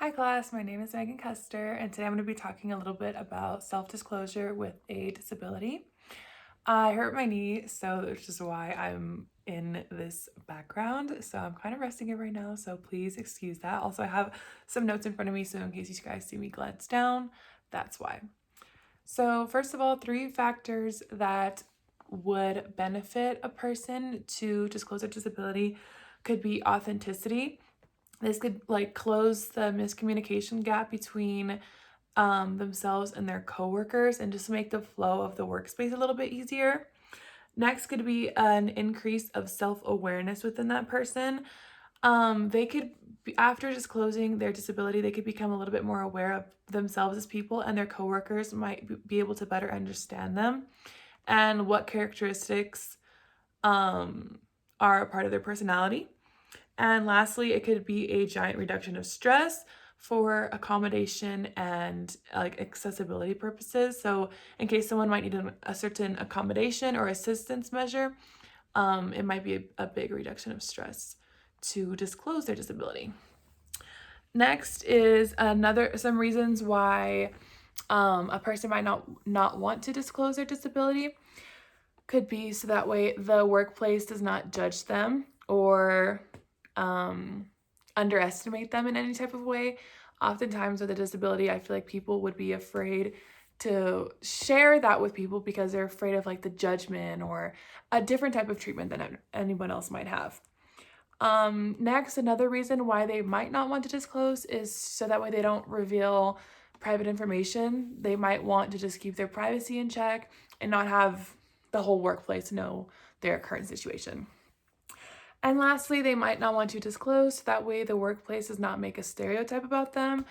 Hi class, my name is Megan Custer, and today I'm going to be talking a little bit about self-disclosure with a disability. I hurt my knee, so which is why I'm in this background. So I'm kind of resting it right now, so please excuse that. Also, I have some notes in front of me, so in case you guys see me glance down, that's why. So first of all, 3 factors that would benefit a person to disclose their disability could be authenticity. This could like close the miscommunication gap between themselves and their coworkers and just make the flow of the workspace a little bit easier. Next could be an increase of self-awareness within that person. They could be, after disclosing their disability, they could become a little bit more aware of themselves as people, and their coworkers might be able to better understand them and what characteristics are a part of their personality. And lastly, it could be a giant reduction of stress for accommodation and like accessibility purposes. So in case someone might need a certain accommodation or assistance measure, it might be a big reduction of stress to disclose their disability. Next is some reasons why a person might not want to disclose their disability. Could be so that way the workplace does not judge them or um, underestimate them in any type of way. Oftentimes with a disability, I feel like people would be afraid to share that with people because they're afraid of like the judgment or a different type of treatment than anyone else might have. Next, another reason why they might not want to disclose is so that way they don't reveal private information. They might want to just keep their privacy in check and not have the whole workplace know their current situation. And lastly, they might not want to disclose, so that way the workplace does not make a stereotype about them.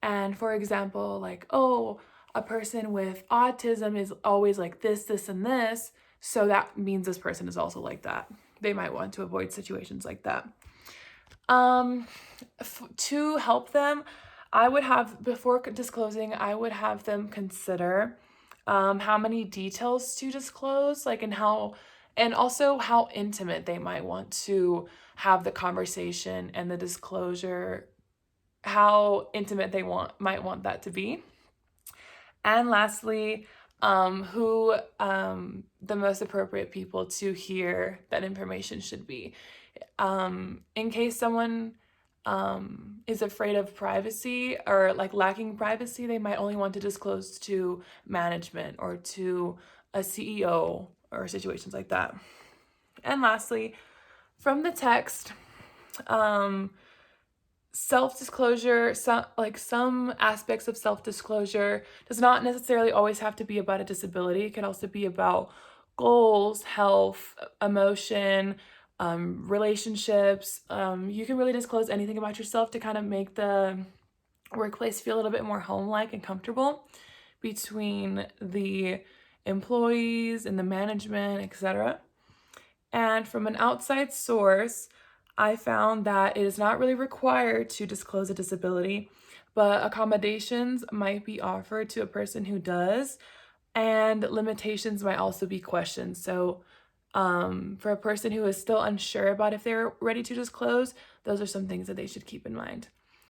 And for example, like, oh, a person with autism is always like this, and this, so that means this person is also like that. They might want to avoid situations like that. To help them, I would have, before disclosing, I would have them consider how many details to disclose, like, and also how intimate they might want to have the conversation and the disclosure, how intimate they might want that to be. And lastly, who the most appropriate people to hear that information should be. In case someone is afraid of privacy or like lacking privacy, they might only want to disclose to management or to a CEO or situations like that. And lastly, from the text, self-disclosure, some aspects of self-disclosure does not necessarily always have to be about a disability. It can also be about goals, health, emotion, relationships. You can really disclose anything about yourself to kind of make the workplace feel a little bit more home-like and comfortable between the employees and the management, etc. And from an outside source, I found that it is not really required to disclose a disability, but accommodations might be offered to a person who does, and limitations might also be questioned. So, for a person who is still unsure about if they're ready to disclose, those are some things that they should keep in mind.